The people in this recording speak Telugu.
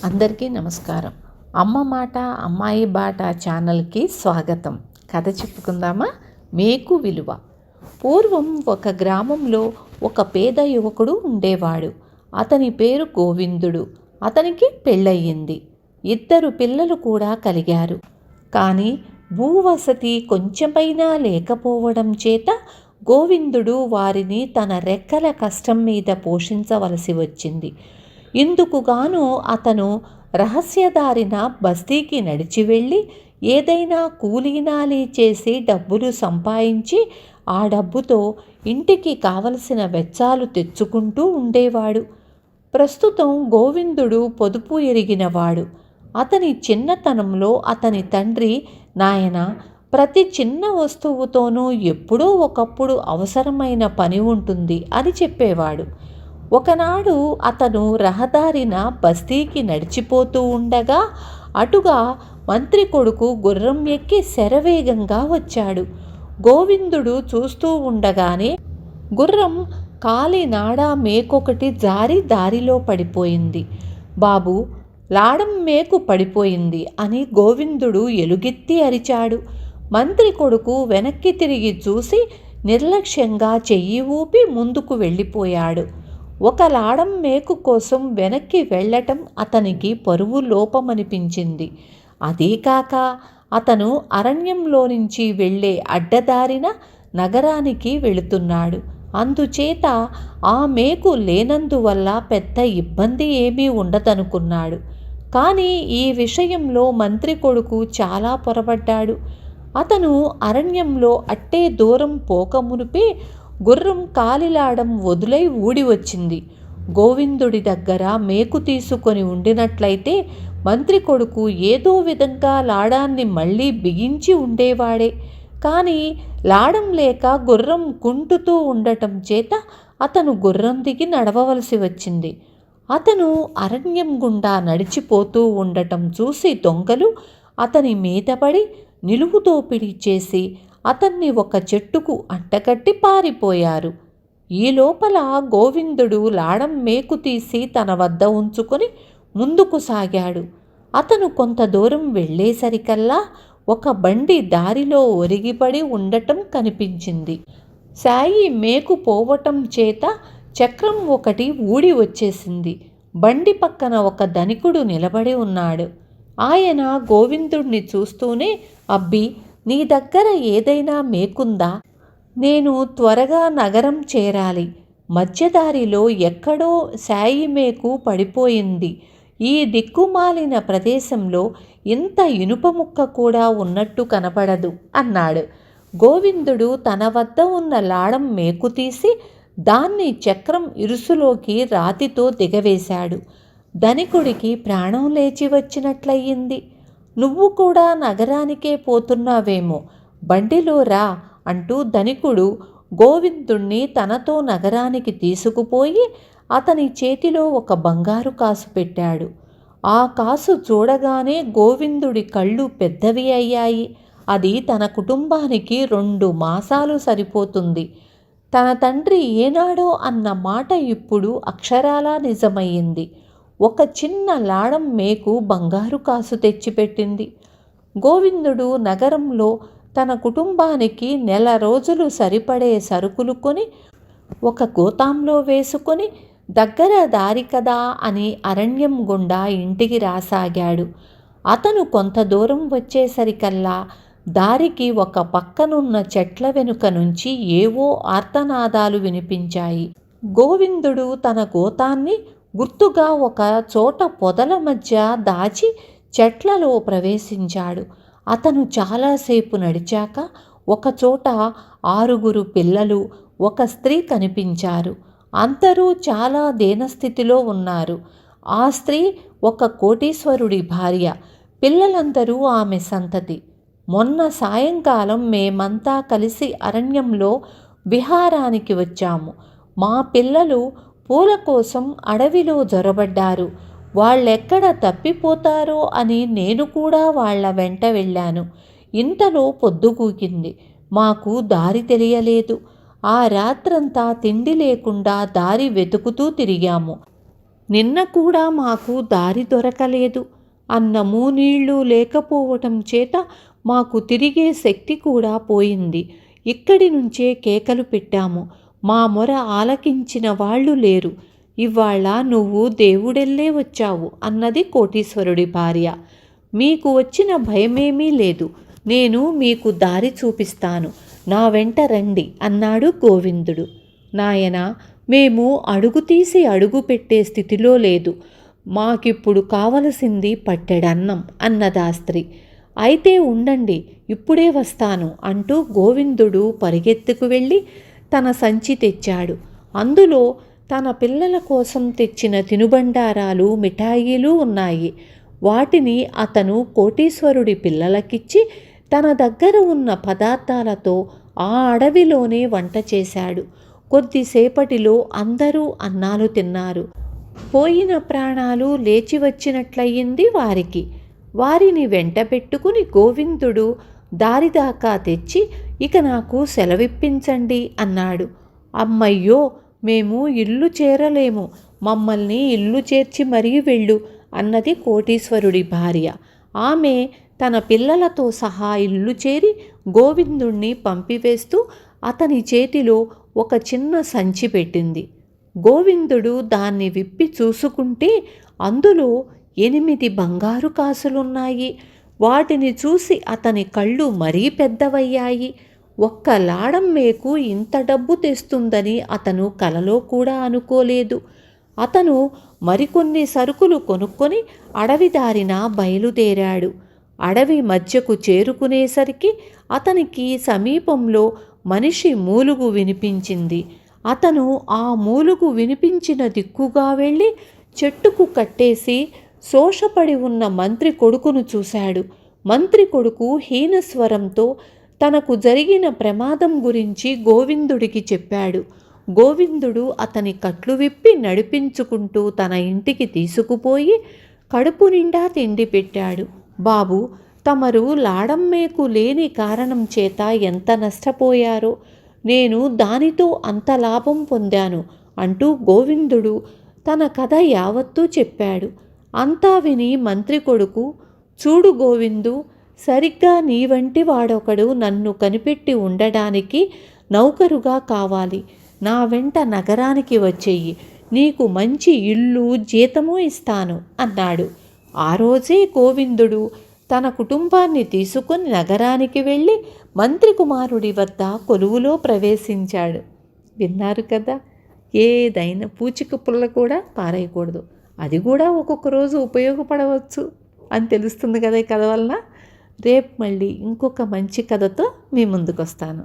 అందరికీ నమస్కారం. అమ్మ మాట అమ్మాయి బాట ఛానల్కి స్వాగతం. కథ చెప్పుకుందామా? మేకు విలువ. పూర్వం ఒక గ్రామంలో ఒక పేద యువకుడు ఉండేవాడు. అతని పేరు గోవిందుడు. అతనికి పెళ్ళయింది. 2 పిల్లలు కూడా కలిగారు. కానీ భూవసతి కొంచెమైనా లేకపోవడం చేత గోవిందుడు వారిని తన రెక్కల కష్టం మీద పోషించవలసి వచ్చింది. ఇందుకుగాను అతను రహస్యదారిన బస్తీకి నడిచి వెళ్ళి ఏదైనా కూలీనాలి చేసి డబ్బులు సంపాదించి ఆ డబ్బుతో ఇంటికి కావలసిన వెచ్చాలు తెచ్చుకుంటూ ఉండేవాడు. ప్రస్తుతం గోవిందుడు పొదుపు ఎరిగినవాడు. అతని చిన్నతనంలో అతని తండ్రి, నాయనా, ప్రతి చిన్న వస్తువుతోనూ ఎప్పుడో ఒకప్పుడు అవసరమైన పని ఉంటుంది అని చెప్పేవాడు. ఒకనాడు అతను రహదారిన బస్తీకి నడిచిపోతూ ఉండగా అటుగా మంత్రి కొడుకు గుర్రం ఎక్కి శరవేగంగా వచ్చాడు. గోవిందుడు చూస్తూ ఉండగానే గుర్రం కాలి నాడా మేకొకటి జారి దారిలో పడిపోయింది. బాబూ, లాడం మేకు పడిపోయింది అని గోవిందుడు ఎలుగెత్తి అరిచాడు. మంత్రి కొడుకు వెనక్కి తిరిగి చూసి నిర్లక్ష్యంగా చెయ్యి ఊపి ముందుకు వెళ్ళిపోయాడు. ఒక లాడం మేకు కోసం వెనక్కి వెళ్ళటం అతనికి పరువు లోపమనిపించింది. అదీకాక అతను అరణ్యంలో నుంచి వెళ్ళే అడ్డదారిన నగరానికి వెళుతున్నాడు. అందుచేత ఆ మేకు లేనందువల్ల పెద్ద ఇబ్బంది ఏమీ ఉండదనుకున్నాడు. కానీ ఈ విషయంలో మంత్రి కొడుకు చాలా పొరబడ్డాడు. అతను అరణ్యంలో అట్టే దూరం పోకమునుపే గుర్రం కాలిలాడం వదులై ఊడి వచ్చింది. గోవిందుడి దగ్గర మేకు తీసుకొని ఉండినట్లయితే మంత్రి కొడుకు ఏదో విధంగా లాడాన్ని మళ్ళీ బిగించి ఉండేవాడే. కానీ లాడం లేక గుర్రం కుంటుతూ ఉండటం చేత అతను గుర్రం దిగి నడవవలసి వచ్చింది. అతను అరణ్యం గుండా నడిచిపోతూ ఉండటం చూసి దొంగలు అతని మీద పడి నిలువు దోపిడీ చేసి అతన్ని ఒక చెట్టుకు అంటకట్టి పారిపోయారు. ఈ లోపల గోవిందుడు లాడం మేకు తీసి తన వద్ద ఉంచుకొని ముందుకు సాగాడు. అతను కొంత దూరం వెళ్ళేసరికల్లా ఒక బండి దారిలో ఒరిగిపడి ఉండటం కనిపించింది. సాయి మేకు పోవటం చేత చక్రం ఒకటి ఊడి వచ్చేసింది. బండి పక్కన ఒక ధనికుడు నిలబడి ఉన్నాడు. ఆయన గోవిందుడిని చూస్తూనే, అబ్బి, నీ దగ్గర ఏదైనా మేకుందా? నేను త్వరగా నగరం చేరాలి. మధ్యదారిలో ఎక్కడో సాయి మేకు పడిపోయింది. ఈ దిక్కుమాలిన ప్రదేశంలో ఇంత ఇనుప ముక్క కూడా ఉన్నట్టు కనపడదు అన్నాడు. గోవిందుడు తన వద్ద ఉన్న లాడం మేకు తీసి దాన్ని చక్రం ఇరుసులోకి రాతితో దిగవేశాడు. ధనికుడికి ప్రాణం లేచి వచ్చినట్లయింది. నువ్వు కూడా నగరానికే పోతున్నావేమో, బండిలో రా అంటూ ధనికుడు గోవిందుణ్ణి తనతో నగరానికి తీసుకుపోయి అతని చేతిలో ఒక బంగారు కాసు పెట్టాడు. ఆ కాసు చూడగానే గోవిందుడి కళ్ళు పెద్దవి అయ్యాయి. అది తన కుటుంబానికి 2 మాసాలు సరిపోతుంది. తన తండ్రి ఏనాడో అన్న మాట ఇప్పుడు అక్షరాలా నిజమయ్యింది. ఒక చిన్న లాడం మేకు బంగారు కాసు తెచ్చిపెట్టింది. గోవిందుడు నగరంలో తన కుటుంబానికి 1 నెల రోజులు సరిపడే సరుకులు కొని ఒక గోతాంలో వేసుకొని దగ్గర దారి కదా అని అరణ్యం గుండా ఇంటికి రాసాగాడు. అతను కొంత దూరం వచ్చేసరికల్లా దారికి ఒక పక్కనున్న చెట్ల వెనుక నుంచి ఏవో ఆర్తనాదాలు వినిపించాయి. గోవిందుడు తన గోతాన్ని గుర్తుగా ఒక చోట పొదల మధ్య దాచి చెట్లలో ప్రవేశించాడు. అతను చాలాసేపు నడిచాక ఒకచోట 6 పిల్లలు, ఒక స్త్రీ కనిపించారు. అందరూ చాలా దీనస్థితిలో ఉన్నారు. ఆ స్త్రీ ఒక కోటీశ్వరుడి భార్య. పిల్లలందరూ ఆమె సంతతి. మొన్న సాయంకాలం మేమంతా కలిసి అరణ్యంలో విహారానికి వచ్చాము. మా పిల్లలు పూల కోసం అడవిలో జొరబడ్డారు. వాళ్ళెక్కడ తప్పిపోతారో అని నేను కూడా వాళ్ళ వెంట వెళ్ళాను. ఇంతలో పొద్దుగూకింది. మాకు దారి తెలియలేదు. ఆ రాత్రంతా తిండి లేకుండా దారి వెతుకుతూ తిరిగాము. నిన్న కూడా మాకు దారి దొరకలేదు. అన్నము నీళ్లు లేకపోవటం చేత మాకు తిరిగే శక్తి కూడా పోయింది. ఇక్కడి నుంచే కేకలు పెట్టాము. మా మొర ఆలకించిన వాళ్ళు లేరు. ఇవాళ నువ్వు దేవుడెల్లే వచ్చావు అన్నది కోటీశ్వరుడి భార్య. మీకు వచ్చిన భయమేమీ లేదు. నేను మీకు దారి చూపిస్తాను. నా వెంట రండి అన్నాడు గోవిందుడు. నాయనా, మేము అడుగు తీసి అడుగు పెట్టే స్థితిలో లేదు. మాకిప్పుడు కావలసింది పట్టెడన్నం అన్నదా స్త్రీ. అయితే ఉండండి, ఇప్పుడే వస్తాను అంటూ గోవిందుడు పరిగెత్తుకు వెళ్ళి తన సంచి తెచ్చాడు. అందులో తన పిల్లల కోసం తెచ్చిన తినుబండారాలు మిఠాయిలు ఉన్నాయి. వాటిని అతను కోటీశ్వరుడి పిల్లలకిచ్చి తన దగ్గర ఉన్న పదార్థాలతో ఆ అడవిలోనే వంట చేశాడు. కొద్దిసేపటిలో అందరూ అన్నాలు తిన్నారు. పోయిన ప్రాణాలు లేచి వచ్చినట్లయింది వారికి. వారిని వెంట పెట్టుకుని గోవిందుడు దారిదాకా తెచ్చి, ఇక నాకు సెలవిప్పించండి అన్నాడు. అమ్మయ్యో, మేము ఇల్లు చేరలేము. మమ్మల్ని ఇల్లు చేర్చి మరీ వెళ్ళు అన్నది కోటీశ్వరుడి భార్య. ఆమె తన పిల్లలతో సహా ఇల్లు చేరి గోవిందుణ్ణి పంపివేస్తూ అతని చేతిలో ఒక చిన్న సంచి పెట్టింది. గోవిందుడు దాన్ని విప్పి చూసుకుంటే అందులో 8 బంగారు కాసులున్నాయి. వాటిని చూసి అతని కళ్ళు మరీ పెద్దవయ్యాయి. ఒక్క లాడం మేకు ఇంత డబ్బు తెస్తుందని అతను కలలో కూడా అనుకోలేదు. అతను మరికొన్ని సరుకులు కొనుక్కొని అడవి దారిన బయలుదేరాడు. అడవి మధ్యకు చేరుకునేసరికి అతనికి సమీపంలో మనిషి మూలుగు వినిపించింది. అతను ఆ మూలుగు వినిపించిన దిక్కుగా వెళ్ళి చెట్టుకు కట్టేసి శోషపడి ఉన్న మంత్రి కొడుకును చూశాడు. మంత్రి కొడుకు హీనస్వరంతో తనకు జరిగిన ప్రమాదం గురించి గోవిందుడికి చెప్పాడు. గోవిందుడు అతని కట్లు విప్పి నడిపించుకుంటూ తన ఇంటికి తీసుకుపోయి కడుపు నిండా తిండి పెట్టాడు. బాబు, తమరు లాడమ్మేకు లేని కారణం చేత ఎంత నష్టపోయారో, నేను దానితో అంత లాభం పొందాను అంటూ గోవిందుడు తన కథ యావత్తూ చెప్పాడు. అంతా విని మంత్రి కొడుకు, చూడు గోవిందు, సరిగ్గా నీ వంటి వాడొకడు నన్ను కనిపెట్టి ఉండడానికి నౌకరుగా కావాలి. నా వెంట నగరానికి వచ్చేయి. నీకు మంచి ఇల్లు జీతము ఇస్తాను అన్నాడు. ఆ రోజే గోవిందుడు తన కుటుంబాన్ని తీసుకుని నగరానికి వెళ్ళి మంత్రి కుమారుడి వద్ద కొలువులో ప్రవేశించాడు. విన్నారు కదా, ఏదైనా పూచిక పుల్ల కూడా పారేయకూడదు. అది కూడా ఒక్కొక్క రోజు ఉపయోగపడవచ్చు అని తెలుస్తుంది కదా ఈ కథ వలన. రేపు మళ్ళీ ఇంకొక మంచి కథతో మీ ముందుకు వస్తాను.